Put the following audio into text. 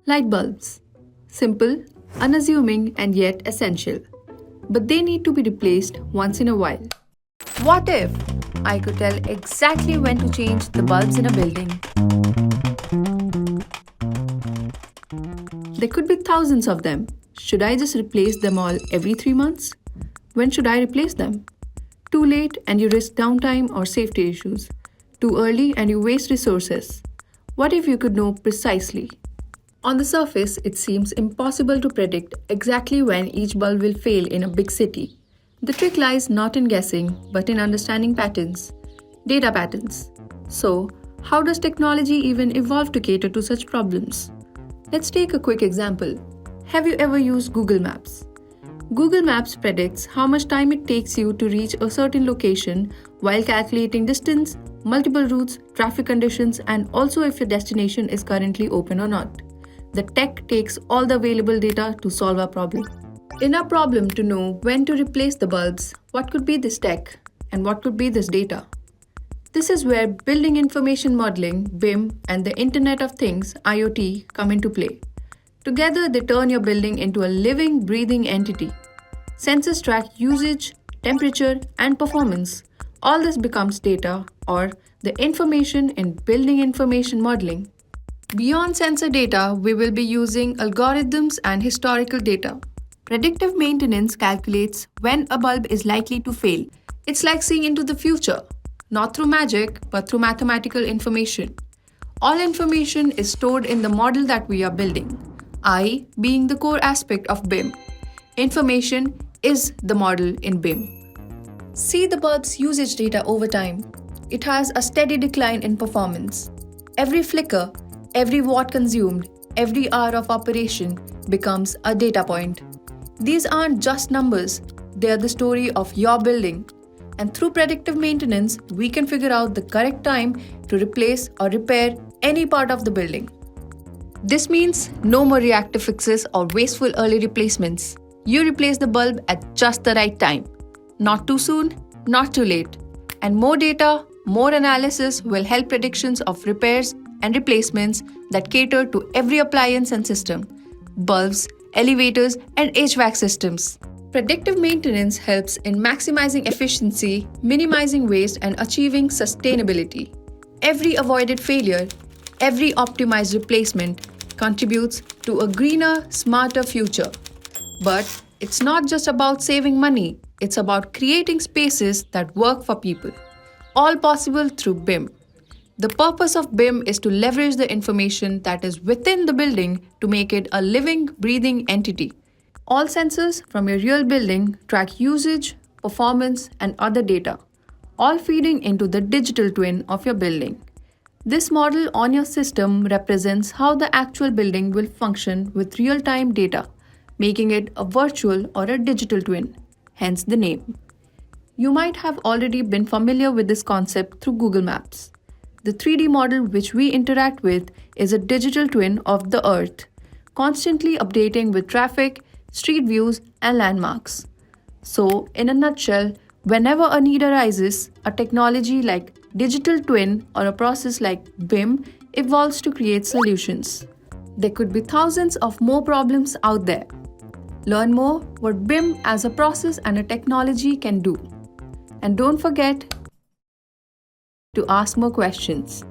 Light bulbs. Simple, unassuming, and yet essential. But they need to be replaced once in a while. What if I could tell exactly when to change the bulbs in a building? There could be thousands of them. Should I just replace them all every 3 months? When should I replace them? Too late and you risk downtime or safety issues. Too early and you waste resources. What if you could know precisely? On the surface, it seems impossible to predict exactly when each bulb will fail in a big city. The trick lies not in guessing, but in understanding patterns, data patterns. So, how does technology even evolve to cater to such problems? Let's take a quick example. Have you ever used Google Maps? Google Maps predicts how much time it takes you to reach a certain location while calculating distance, multiple routes, traffic conditions, and also if your destination is currently open or not. The tech takes all the available data to solve our problem. In our problem to know when to replace the bulbs, what could be this tech and what could be this data? This is where building information modeling, BIM, and the Internet of Things, IoT, come into play. Together, they turn your building into a living, breathing entity. Sensors track usage, temperature, and performance. All this becomes data, or the information in building information modeling. Beyond sensor data, we will be using algorithms and historical data. Predictive maintenance calculates when a bulb is likely to fail. It's like seeing into the future, not through magic, but through mathematical information. All information is stored in the model that we are building, I being the core aspect of BIM. Information is the model in BIM. See the bulb's usage data over time. It has a steady decline in performance. Every flicker, every watt consumed, every hour of operation becomes a data point. These aren't just numbers, they are the story of your building. And through predictive maintenance, we can figure out the correct time to replace or repair any part of the building. This means no more reactive fixes or wasteful early replacements. You replace the bulb at just the right time. Not too soon, not too late. And more data, more analysis will help predictions of repairs and replacements that cater to every appliance and system, bulbs, elevators, and HVAC systems. Predictive maintenance helps in maximizing efficiency, minimizing waste, and achieving sustainability. Every avoided failure, every optimized replacement contributes to a greener, smarter future. But it's not just about saving money, it's about creating spaces that work for people. All possible through BIM. The purpose of BIM is to leverage the information that is within the building to make it a living, breathing entity. All sensors from your real building track usage, performance, and other data, all feeding into the digital twin of your building. This model on your system represents how the actual building will function with real-time data, making it a virtual or a digital twin, hence the name. You might have already been familiar with this concept through Google Maps. The 3D model which we interact with is a digital twin of the Earth, constantly updating with traffic, street views, and landmarks. So, in a nutshell, whenever a need arises, a technology like digital twin or a process like BIM evolves to create solutions. There could be thousands of more problems out there. Learn more what BIM as a process and a technology can do. And don't forget to ask more questions.